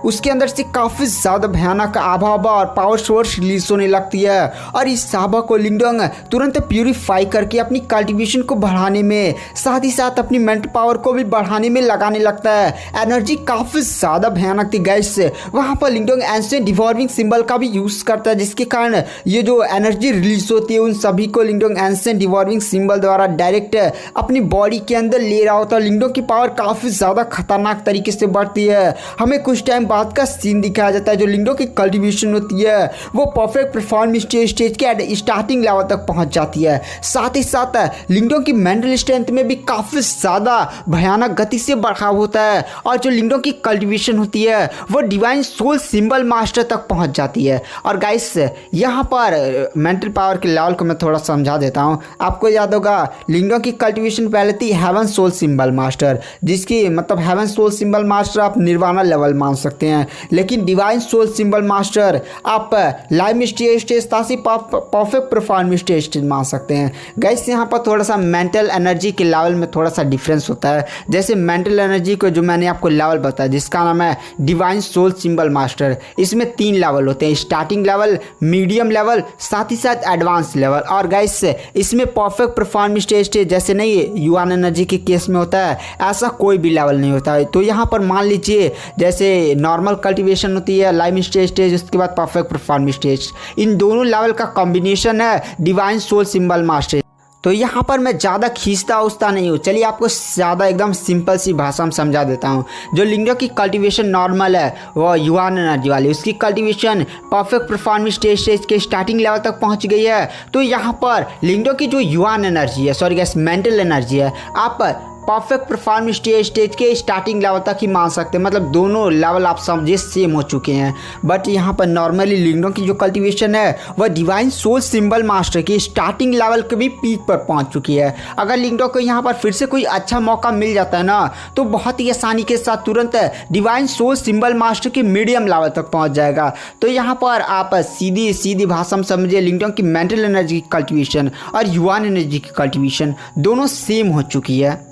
उसके अंदर से काफ़ी ज़्यादा भयानक आभा और पावर सोर्स रिलीज होने लगती है। और इस आभा को लिंगडोंग तुरंत प्यूरिफाई करके अपनी कल्टिवेशन को बढ़ाने में, साथ ही साथ अपनी मेंटल पावर को भी बढ़ाने में लगाने लगता है। एनर्जी काफ़ी ज़्यादा भयानक थी गाइस। वहाँ पर लिंगडोंग एंशिएंट डिवॉल्विंग सिंबल का भी यूज़ करता है, जिसके कारण ये जो एनर्जी रिलीज होती है उन सभी को लिंगडोंग एंशिएंट डिवॉल्विंग सिंबल द्वारा डायरेक्ट अपनी बॉडी के अंदर ले रहा होता है। लिंगडोंग की पावर काफ़ी ज़्यादा खतरनाक तरीके से बढ़ती है। हमें कुछ टाइम बाद का सीन दिखाया जाता है, जो लिंगडोंग की कल्टिवेशन होती है वो परफेक्ट परफॉर्मेंस स्टेज के स्टार्टिंग लेवल तक पहुंच जाती है। साथ ही साथ लिंगडोंग की मेंटल स्ट्रेंथ में भी काफ़ी ज़्यादा भयानक गति से बढ़ाव होता है। और जो लिंगडोंग की कल्टिवेशन होती है वो डिवाइन सोल सिंबल मास्टर तक पहुंच जाती है। और गाइस यहाँ पर मेंटल पावर के लेवल को मैं थोड़ा समझा देता हूँ। आपको याद होगा लिंगडोंग की कल्टिवेशन पहले थी हेवन सोल सिंबल मास्टर, जिसकी मतलब हेवन सोल सिंबल मास्टर आप निर्वाणा लेवल सिंबल मान सकते हैं, लेकिन डिवाइन सोल सिंबल मास्टर आप लाइव स्टेज तासी परफेक्ट परफॉर्म स्टेज मान सकते हैं। गाइस यहाँ पर थोड़ा सा मेंटल एनर्जी के लेवल में थोड़ा सा डिफरेंस होता है। जैसे मेंटल एनर्जी को जो मैंने आपको लेवल बताया जिसका नाम है डिवाइन सोल सिंबल मास्टर, इसमें 3 लेवल होते हैं, स्टार्टिंग लेवल, मीडियम लेवल, साथ ही साथ एडवांस लेवल। और गाइस इसमें परफेक्ट परफॉर्म स्टेज जैसे नहीं युवान एनर्जी के केस में होता है, ऐसा कोई भी लेवल नहीं होता है। तो यहाँ पर मान लीजिए जैसे नॉर्मल कल्टीवेशन होती है, लाइव स्टेज, उसके बाद परफेक्ट परफॉर्म स्टेज, इन दोनों लेवल का कॉम्बिनेशन है डिवाइन सोल सिंबल मास्टर। तो यहाँ पर मैं ज़्यादा खींचता उछता नहीं हूँ, चलिए आपको ज़्यादा एकदम सिंपल सी भाषा में समझा देता हूँ। जो लिंगडो की कल्टीवेशन नॉर्मल है वो युवान एनर्जी वाली, उसकी कल्टीवेशन परफेक्ट परफॉर्मेंस स्टेज के स्टार्टिंग लेवल तक पहुँच गई है। तो यहाँ पर लिंगडो की जो युवान एनर्जी है, सॉरी गैस मेंटल एनर्जी है, आप परफेक्ट परफॉर्म स्टेज के स्टार्टिंग लेवल तक ही मान सकते हैं, मतलब दोनों लेवल आप समझे सेम हो चुके हैं। बट यहाँ पर नॉर्मली लिंगडो की जो कल्टीवेशन है वह डिवाइन सोल सिंबल मास्टर की स्टार्टिंग लेवल के भी पीक पर पहुँच चुकी है। अगर लिंगडो को यहाँ पर फिर से कोई अच्छा मौका मिल जाता है ना, तो बहुत ही आसानी के साथ तुरंत डिवाइन सोल सिंबल मास्टर के मीडियम लेवल तक पहुँच जाएगा। तो यहाँ पर आप सीधी भाषा में समझिए, लिंगडो की मेंटल एनर्जी की कल्टीवेशन और युवान एनर्जी की कल्टीवेशन दोनों सेम हो चुकी है।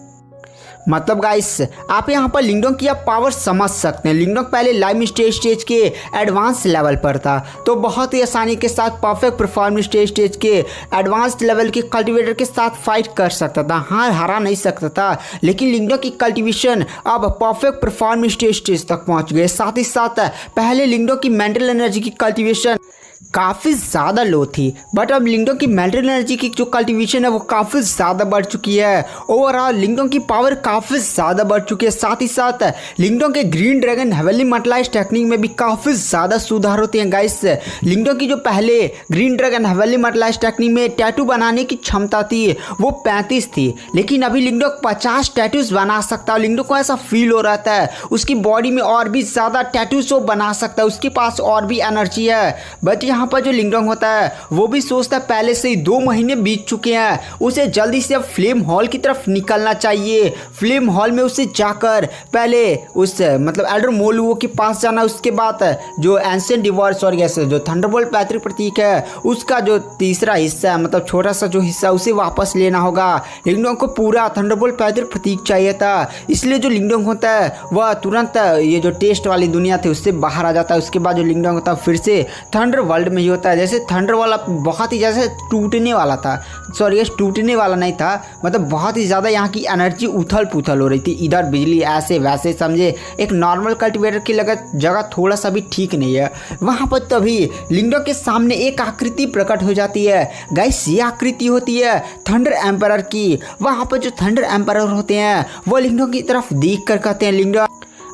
मतलब गाइस आप यहाँ पर लिंगडो की आप पावर समझ सकते हैं। लिंगडो पहले लाइव स्टेज के एडवांस लेवल पर था, तो बहुत ही आसानी के साथ परफेक्ट परफॉर्मेंस स्टेज के एडवांस लेवल के कल्टीवेटर के साथ फाइट कर सकता था। हाँ, हरा नहीं सकता था, लेकिन लिंगडो की कल्टीवेशन अब परफेक्ट परफॉर्मेंस स्टेज तक पहुँच गए। साथ ही साथ पहले लिंगडो की मेंटल एनर्जी की कल्टीवेशन काफ़ी ज़्यादा लो थी, बट अब लिंगडो की मेंटल एनर्जी की जो कल्टीवेशन है वो काफ़ी ज़्यादा बढ़ चुकी है। ओवरऑल लिंगडो की पावर काफ़ी ज़्यादा बढ़ चुकी है। साथ ही साथ लिंगडो के green dragon heavenly multiplies technique में भी काफ़ी ज़्यादा सुधार होते हैं। गाइस लिंगडो की जो पहले green dragon heavenly multiplies technique में टैटू बनाने की क्षमता थी वो 35 थी, लेकिन अभी लिंगडो 50 टैटूज बना सकता है। लिंगडो को ऐसा फील हो रहा है उसकी बॉडी में और भी ज़्यादा टैटूज वो बना सकता है, उसके पास और भी एनर्जी है। बट यहाँ पर जो लिंगडो होता है वो भी सोचता है पहले से ही 2 महीने बीत चुके हैं, उसे जल्दी से अब फ्लेम हॉल की तरफ निकलना चाहिए। फ्लेम हॉल में उसे जाकर पहले उस मतलब एल्डर मोलुओ के पास जाना, उसके बाद जो एंशिएंट डिवॉर्स और गैस जो थंडरबोल्ट पैतृक प्रतीक है उसका जो तीसरा हिस्सा है, मतलब छोटा सा जो हिस्सा उसे वापस लेना होगा। लिंगडो को पूरा थंडरबोल्ट पैतृक प्रतीक चाहिए था, इसलिए जो लिंगडो होता है वह तुरंत ये जो टेस्ट वाली दुनिया थी उससे बाहर आ जाता है। उसके बाद जो लिंगडो होता है फिर से थंडर वर्ल्ड में ही होता है। जैसे थंडर वाला बहुत ही जैसे टूटने वाला था, सॉरी ये टूटने वाला नहीं था, मतलब बहुत ही ज़्यादा यहाँ की एनर्जी उथल पुथल हो रही थी, इधर बिजली ऐसे वैसे, समझे एक नॉर्मल कल्टीवेटर की जगह थोड़ा सा भी ठीक नहीं है। वहाँ पर तभी लिंगडो के सामने एक आकृति प्रकट हो जाती है। गाइस ये आकृति होती है थंडर एम्परर की। वहाँ पर जो थंडर एम्परर होते हैं वो लिंगडो की तरफ देख कर कहते हैं, लिंगडो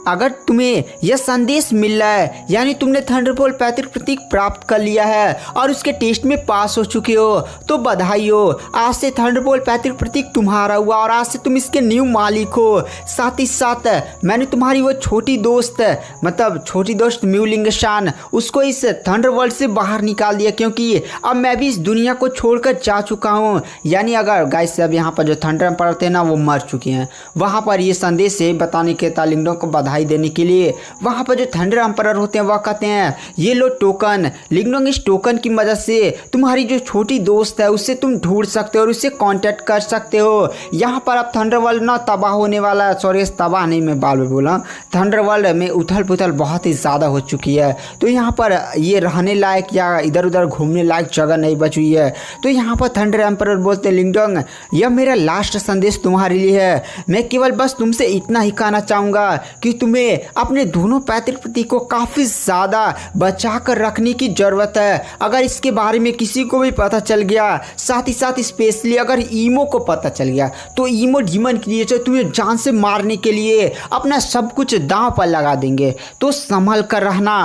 अगर तुम्हें यह संदेश मिल रहा है यानी तुमने थंडरबोल्ट पैतृक प्रतीक प्राप्त कर लिया है और उसके टेस्ट में पास हो चुके हो, तो बधाई हो। आज से थंडरबोल्ट पैतृक प्रतीक तुम्हारा हुआ और आज से तुम इसके न्यू मालिक हो। साथ ही साथ मैंने तुम्हारी वो छोटी दोस्त म्यूलिंगशान उसको इस थंडरवर्ल्ड से बाहर निकाल दिया, क्योंकि अब मैं भी इस दुनिया को छोड़कर जा चुका हूँ। यानी अगर गाइस अब यहाँ पर जो थंडर एम्परर थे ना वो मर चुके हैं। वहाँ पर ये संदेश है बताने के था लिंगडो को बधाई देने के लिए। वहाँ पर जो थंडर एम्परर होते हैं वह कहते हैं ये लो टोकन। लिंगडो इस टोकन की मदद से तुम्हारी जो छोटी दोस्त है उससे तुम ढूंढ सकते हो और उससे कांटेक्ट कर सकते हो। यहाँ पर अब थंडरवर्ल्ड ना तबाह होने वाला है, सॉरी तबाह नहीं, मैं बाल में बोला, थंडरवर्ल्ड में उथल पुथल बहुत ही ज़्यादा हो चुकी है। तो यहाँ पर ये रहने लायक या इधर उधर घूमने लायक जगह नहीं बची हुई है। तो यहाँ पर थंडर एम्परर बोलते हैं लिंगडो यह मेरा लास्ट संदेश तुम्हारे लिए है। मैं केवल बस तुमसे इतना ही कहना चाहूँगा कि तुम्हें अपने दोनों पैतृक प्रतीक को काफ़ी ज़्यादा बचा कर रखने की ज़रूरत है। अगर इसके बारे में किसी को भी पता चल गया, साथ ही साथ स्पेशली अगर ईमो को पता चल गया, तो ईमो डीमन क्रिएचर तुम्हें जान से मारने के लिए अपना सब कुछ दांव पर लगा देंगे, तो संभल कर रहना।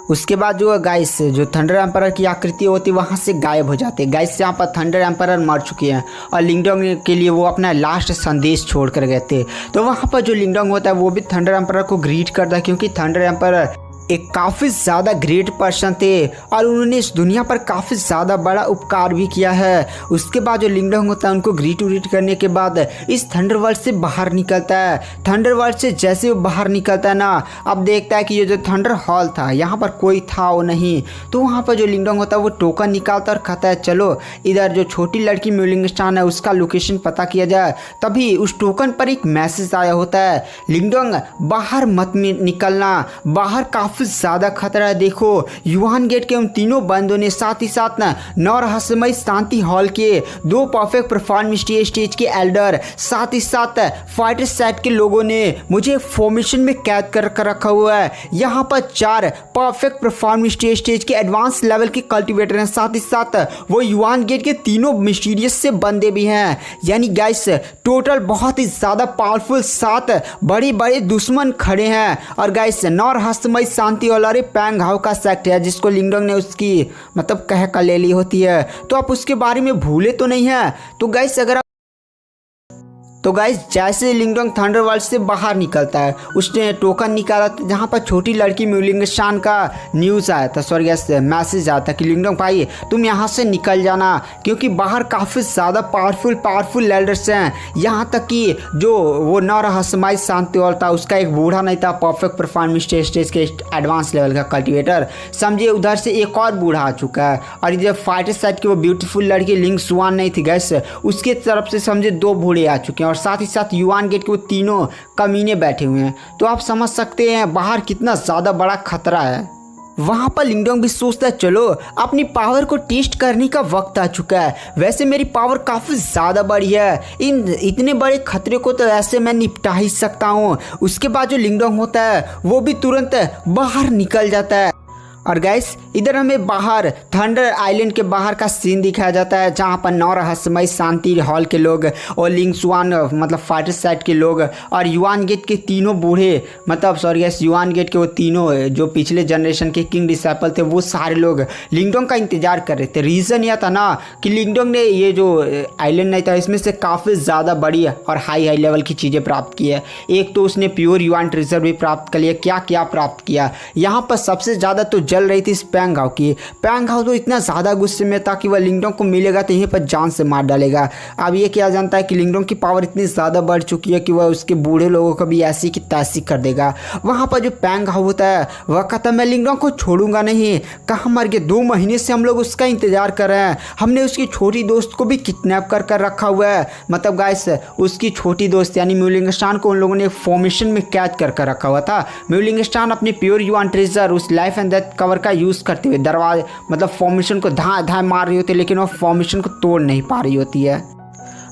उसके बाद जो गाइस जो थंडर एम्परर की आकृति होती है वहाँ से गायब हो जाते हैं। गाइस यहाँ पर थंडर एम्परर मर चुके हैं और लिंगडो के लिए वो अपना लास्ट संदेश छोड़ कर गए थे। तो वहाँ पर जो लिंगडो होता है वो भी थंडर एम्परर को ग्रीट करता है, क्योंकि थंडर एम्परर एक काफ़ी ज़्यादा ग्रेट पर्सन थे और उन्होंने इस दुनिया पर काफ़ी ज़्यादा बड़ा उपकार भी किया है। उसके बाद जो लिंगडोंग होता है उनको ग्रीट उरीट करने के बाद इस थंडरवर्ल्ड से बाहर निकलता है। थंडरवर्ल्ड से जैसे वो बाहर निकलता है ना, अब देखता है कि ये जो थंडर हॉल था यहाँ पर कोई था वो नहीं। तो वहाँ पर जो लिंगडोंग होता है वो टोकन निकालता और कहता है चलो इधर जो छोटी लड़की म्यूलिंगस्टान है उसका लोकेशन पता किया जाए। तभी उस टोकन पर एक मैसेज आया होता है, लिंगडोंग बाहर मत निकलना, बाहर काफ़ी ज़्यादा खतरा है। देखो युवान गेट के उन तीनों बंदों ने साथ ही साथ ना नौ रहस्यमय शांति हॉल के 2 परफेक्ट परफॉर्म स्टेज के एल्डर, साथ ही साथ फाइटर सेट के लोगों ने मुझे फॉर्मेशन में कैद कर रखा हुआ है। यहाँ पर 4 परफेक्ट परफॉर्म स्टेज के एडवांस लेवल के कल्टिवेटर हैं, साथ ही साथ वो युवान गेट के तीनों मिस्टीरियस से बंदे भी हैं। यानी गाइस टोटल बहुत ही ज़्यादा पावरफुल 7 बड़े बड़े दुश्मन खड़े हैं। और गाइस नौ रहस्यमय शांति और पैंग हाउ का सेक्ट है जिसको लिंगडोंग ने उसकी मतलब कह कर ले ली होती है। तो आप उसके बारे में भूले तो नहीं है। तो गाइस जैसे लिंगडोंग थंडरवर्ल्ड से बाहर निकलता है उसने टोकन निकाला था जहाँ पर छोटी लड़की म्यूलिंगस्टान का न्यूज़ आया था, सॉरी गाइस मैसेज आया था कि लिंगडोंग भाई तुम यहाँ से निकल जाना क्योंकि बाहर काफ़ी ज़्यादा पावरफुल एल्डर्स हैं। यहाँ तक कि जो वो नौ रहस्यमय शांति हॉल था उसका एक बूढ़ा नहीं था परफेक्ट परफॉर्मेंस स्टेज के एडवांस लेवल का कल्टिवेटर, समझिए उधर से एक और बूढ़ा आ चुका है। और इधर फाइटर साइड की वो ब्यूटीफुल लड़की लिंग सुआन नहीं थी गाइस, उसके तरफ से समझे 2 बूढ़े आ चुके हैं और साथ ही साथ युवान गेट के वो तीनों कमीने बैठे हुए हैं। तो आप समझ सकते हैं बाहर कितना ज़्यादा बड़ा खतरा है। वहाँ पर लिंगडोंग भी सोचता है चलो अपनी पावर को टेस्ट करने का वक्त आ चुका है। वैसे मेरी पावर काफ़ी ज़्यादा बड़ी है, इतने बड़े खतरे को तो ऐसे मैं निपटा ही सकता हूँ। उसके बाद जो लिंगडोंग होता है वो भी तुरंत बाहर निकल जाता है। और गाइस इधर हमें बाहर थंडर आइलैंड के बाहर का सीन दिखाया जाता है जहाँ पर 9 रहस्यमय शांति हॉल के लोग और लिंग सुआन मतलब फाइटर साइड के लोग और युवान गेट के तीनों बूढ़े मतलब सॉरी गाइस युवान गेट के वो तीनों जो पिछले जनरेशन के किंग डिसाइपल थे वो सारे लोग लिंगडोंग का इंतजार कर रहे थे। रीज़न यह था ना कि लिंगडोंग ने ये जो आइलैंड नहीं था इसमें से काफ़ी ज़्यादा बड़ी और हाई लेवल की चीज़ें प्राप्त की है। एक तो उसने प्योर युवान ट्रेजर भी प्राप्त कर लिया, क्या क्या प्राप्त किया। यहाँ पर सबसे ज़्यादा तो चल रही थी इस पैंग हाउ की। पैंग हाउ तो इतना ज़्यादा गुस्से में था कि वह लिंगडोंग को मिलेगा तो यहीं पर जान से मार डालेगा। अब ये क्या जानता है कि लिंगडोंग की पावर इतनी ज़्यादा बढ़ चुकी है कि वह उसके बूढ़े लोगों को भी ऐसी की तैसी कर देगा। वहाँ पर जो पैंग हाउ होता है वह कहता है मैं लिंगडोंग को छोड़ूंगा नहीं, कहाँ मर गए, 2 महीने से हम लोग उसका इंतजार कर रहे हैं, हमने उसकी छोटी दोस्त को भी किडनैप कर रखा हुआ है। मतलब गाइस उसकी छोटी दोस्त यानी म्यूलिंगस्टान को उन लोगों ने फॉर्मेशन में कैद कर रखा हुआ था। म्यूलिंगस्टान अपने प्योर युवान ट्रेजर उस लाइफ एंड डेथ कवर का यूज़ करते हुए दरवाजे मतलब फॉर्मेशन को धाए मार रही होती है लेकिन वो फॉर्मेशन को तोड़ नहीं पा रही होती है।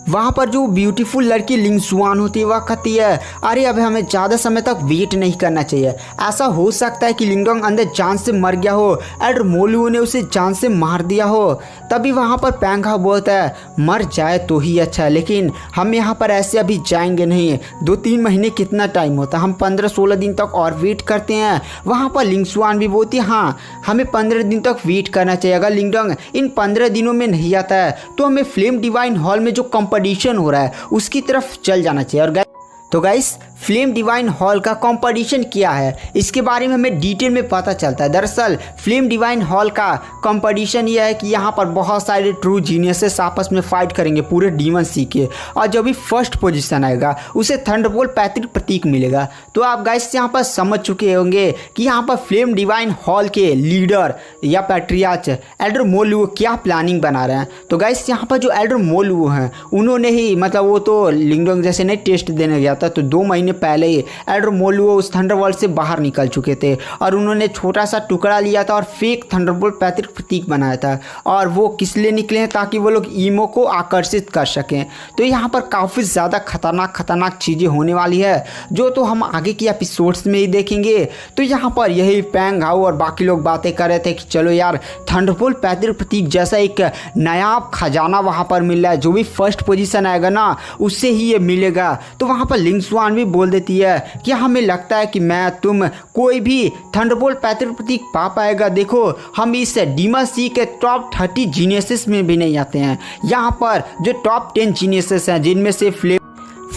वहाँ पर जो ब्यूटीफुल लड़की लिंग सुआन होती है वह कहती है अरे अब हमें ज़्यादा समय तक वेट नहीं करना चाहिए, ऐसा हो सकता है कि लिंगडोंग अंदर जान से मर गया हो और मोलुओ ने उसे जान से मार दिया हो। तभी वहाँ पर पैंग हाउ बोलता है मर जाए तो ही अच्छा है, लेकिन हम यहाँ पर ऐसे अभी जाएंगे नहीं, 2-3 महीने कितना टाइम होता है, हम 15-16 दिन तक और वेट करते हैं। वहाँ पर लिंग सुआन भी बोलती है हाँ हमें 15 दिन तक वेट करना चाहिए, अगर लिंगडोंग इन 15 दिनों में नहीं आता है तो हमें फ्लेम डिवाइन हॉल में जो कंपटीशन हो रहा है उसकी तरफ चल जाना चाहिए। और तो गाइस फ्लेम डिवाइन हॉल का कंपटीशन क्या है इसके बारे में हमें डिटेल में पता चलता है। दरअसल फ्लेम डिवाइन हॉल का कंपटीशन यह है कि यहाँ पर बहुत सारे ट्रू जीनियसेस आपस में फाइट करेंगे पूरे डीमन सी के, और जो भी फर्स्ट पोजीशन आएगा उसे थंडरबोल्ट पैतृक प्रतीक मिलेगा। तो आप गाइस यहाँ पर समझ चुके होंगे कि यहाँ पर फ्लेम डिवाइन हॉल के लीडर या पैट्रियार्च एल्डर मोलुओ क्या प्लानिंग बना रहे हैं। तो गाइस यहाँ पर जो एल्डर मोलुओ हैं उन्होंने ही मतलब वो तो लिंगडोंग जैसे नहीं टेस्ट देने गया था, तो 2 महीने पहले ही एल्डर मोलुओ उस थंडरवर्ल्ड से बाहर निकल चुके थे और उन्होंने छोटा सा टुकड़ा लिया था और फेक थंडरबोल्ट पैतृक प्रतीक बनाया था। और वो किस लिए निकले हैं ताकि वो लोग ईमो को आकर्षित कर सकें। तो यहाँ पर काफ़ी ज़्यादा खतरनाक चीज़ें होने वाली है जो तो हम आगे की एपिसोड्स में ही देखेंगे। तो यहाँ पर यही पैंग हाउ और बाकी लोग बातें कर रहे थे कि चलो यार थंडरबोल्ट पैतृक प्रतीक जैसा एक नायाब खजाना वहाँ पर मिल रहा है, जो भी फर्स्ट पोजीशन आएगा ना उससे ही ये मिलेगा। तो वहाँ पर लिंग सुआन भी बोल देती है कि हमें लगता है कि मैं तुम कोई भी थंडरबोल्ट पैतृक प्रतीक पा पाएगा। देखो हम इस डीमन सी के टॉप 30 जीनियसेस में भी नहीं आते हैं, यहाँ पर जो टॉप 10 जीनियसेस हैं जिनमें से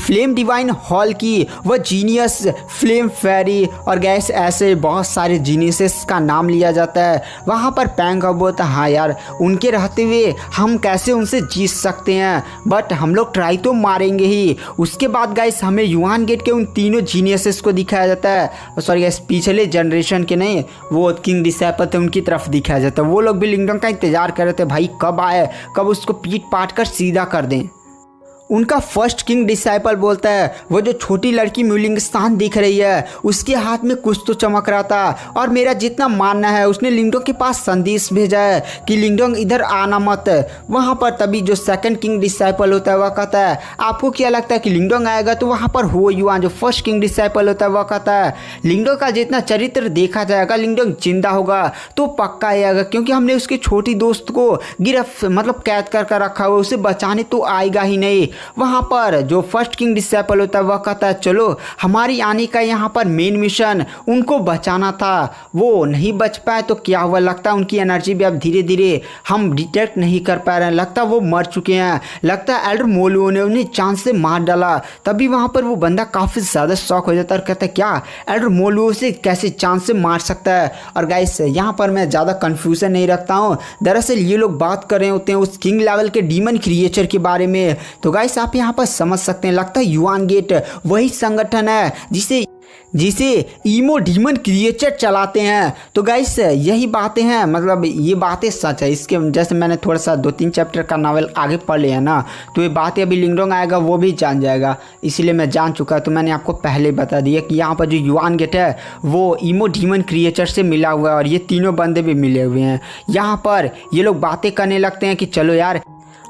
फ्लेम डिवाइन हॉल की, वह जीनियस, फ्लेम फेरी और गैस ऐसे बहुत सारे जीनियसेस का नाम लिया जाता है। वहाँ पर पैंग अब बोलता हाँ यार, उनके रहते हुए हम कैसे उनसे जीत सकते हैं, बट हम लोग ट्राई तो मारेंगे ही। उसके बाद गाइस हमें युआन गेट के उन तीनों जीनियसेस को दिखाया जाता है, सॉरी गाइस पिछले जनरेशन के नहीं, वो किंग डिसाइपल थे उनकी तरफ दिखाया जाता है। वो लोग भी लिंगडोंग का इंतजार कर रहे थे, भाई कब आए, कब उसको पीट पाट कर सीधा कर दें। उनका फर्स्ट किंग डिसाइपल बोलता है वो जो छोटी लड़की म्यूलिंगस्तान दिख रही है उसके हाथ में कुछ तो चमक रहा था, और मेरा जितना मानना है उसने लिंगडोंग के पास संदेश भेजा है कि लिंगडोंग इधर आना मत। वहाँ पर तभी जो सेकंड किंग डिसाइपल होता है वह कहता है आपको क्या लगता है कि लिंगडोंग आएगा, तो वहाँ पर हो युआन जो फर्स्ट किंग डिसाइपल होता है वह कहता है लिंगडोंग का जितना चरित्र देखा जाएगा लिंगडोंग जिंदा होगा तो पक्का आएगा, क्योंकि हमने उसके छोटी दोस्त को गिरफ्त मतलब कैद कर रखा हुआ, उसे बचाने तो आएगा ही नहीं। वहाँ पर जो फर्स्ट किंग डिसाइपल होता है वह कहता है चलो हमारी आने का यहाँ पर मेन मिशन उनको बचाना था, वो नहीं बच पाए तो क्या हुआ, लगता है उनकी एनर्जी भी अब धीरे धीरे हम डिटेक्ट नहीं कर पा रहे हैं, लगता है वो मर चुके हैं, लगता है एल्डर मोलुओ ने उन्हें चांद से मार डाला। तभी वहाँ पर वो बंदा काफ़ी ज़्यादा शॉक हो जाता है और कहता है क्या एल्डर मोलुओ से कैसे चांद से मार सकता है। और गाइस यहाँ पर मैं ज़्यादा कन्फ्यूजन नहीं रखता हूँ, दरअसल ये लोग बात कर रहे होते हैं उस किंग लेवल के डीमन क्रिएचर के बारे में। तो गाइस आप यहाँ पर समझ सकते हैं, लगता है युआन गेट वही संगठन है जिसे ईमो डीमन क्रिएचर चलाते हैं। तो गाइस यही बातें हैं, मतलब ये बातें सच है। इसके जैसे मैंने थोड़ा सा 2-3 चैप्टर का नावल आगे पढ़ लिया ना, तो ये बातें अभी लिंगडोंग आएगा वो भी जान जाएगा, इसलिए मैं जान चुका। तो मैंने आपको पहले बता दिया कि यहाँ पर जो युआन गेट है वो ईमो डीमन क्रिएचर से मिला हुआ है और ये तीनों बंदे भी मिले हुए हैं। यहाँ पर ये लोग बातें करने लगते हैं कि चलो यार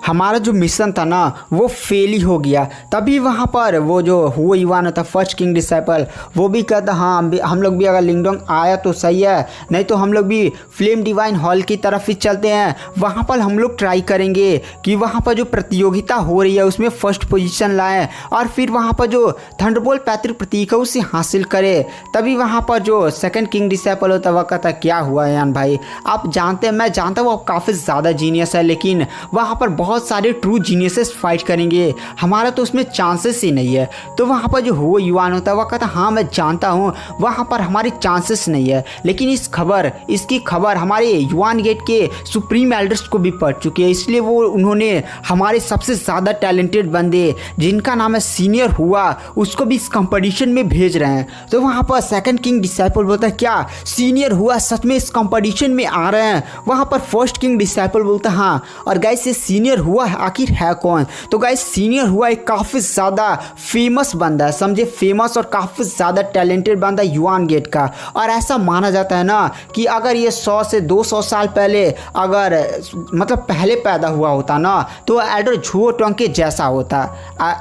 हमारा जो मिशन था ना वो फेल ही हो गया। तभी वहाँ पर वो जो हुआ युआन था फर्स्ट किंग डिसाइपल वो भी कहता हाँ हम लोग भी अगर लिंगडोंग आया तो सही है, नहीं तो हम लोग भी फ्लेम डिवाइन हॉल की तरफ ही चलते हैं। वहाँ पर हम लोग ट्राई करेंगे कि वहाँ पर जो प्रतियोगिता हो रही है उसमें फर्स्ट पोजीशन लाएं और फिर वहाँ पर जो थंडरबोल्ट पैतृक प्रतीक है उसे हासिल करे। तभी वहाँ पर जो सेकंड किंग डिसाइपल होता है वह कहता क्या हुआ यान भाई, आप जानते हैं मैं जानता हूँ आप काफ़ी ज़्यादा जीनियस है, लेकिन वहाँ पर बहुत सारे ट्रू जीनियसेस फाइट करेंगे, हमारा तो उसमें चांसेस ही नहीं है। तो वहाँ पर जो हुआ युआन होता है वह कहता हाँ मैं जानता हूँ वहाँ पर हमारे चांसेस नहीं है, लेकिन इसकी खबर हमारे युआन गेट के सुप्रीम एल्डर्स को भी पड़ चुकी है, इसलिए वो उन्होंने हमारे सबसे ज़्यादा टैलेंटेड बंदे जिनका नाम है सीनियर हुआ उसको भी इस कंपटीशन में भेज रहे हैं। तो वहाँ पर सेकंड किंग डिसाइपल बोलता है क्या सीनियर हुआ सच में इस कंपटीशन में आ रहे हैं। वहाँ पर फर्स्ट किंग डिसाइपल बोलता है हाँ, और गाइस ये सीनियर हुआ आखिर है कौन। तो गाइस सीनियर हुआ एक काफ़ी ज़्यादा फेमस बंदा है, समझे फेमस और काफ़ी ज़्यादा टैलेंटेड बंदा युआन गेट का। और ऐसा माना जाता है ना कि अगर ये 100 से 200 साल पहले अगर मतलब पहले पैदा हुआ होता ना तो एल्डर झुओटोंग के जैसा होता,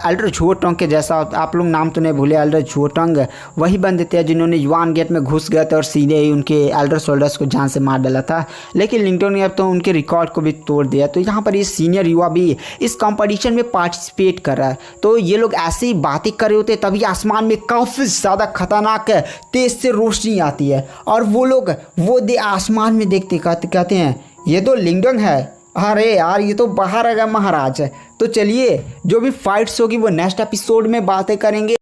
एल्डर झुओटोंग के जैसा होता। आप लोग नाम तो नहीं भूले, एल्डर झुओटोंग वही बंदे थे जिन्होंने युआन गेट में घुस गए थे और सीधे ही उनके एल्डर सोल्डर्स को जान से मार डाला था, लेकिन लिंगडोंग ने अब तो उनके रिकॉर्ड को भी तोड़ दिया। तो यहाँ पर ये सीनियर युवा भी इस कंपटीशन में पार्टिसिपेट कर रहा है। तो ये लोग ऐसे ही बातें कर रहे होते तभी आसमान में काफ़ी ज़्यादा खतरनाक तेज से रोशनी आती है और वो लोग वो आसमान में देखते कहते हैं ये तो लिंगडोंग है, अरे यार ये तो बाहर आ गया महाराज। तो चलिए जो भी फाइट्स होगी वो नेक्स्ट एपिसोड में बातें करेंगे।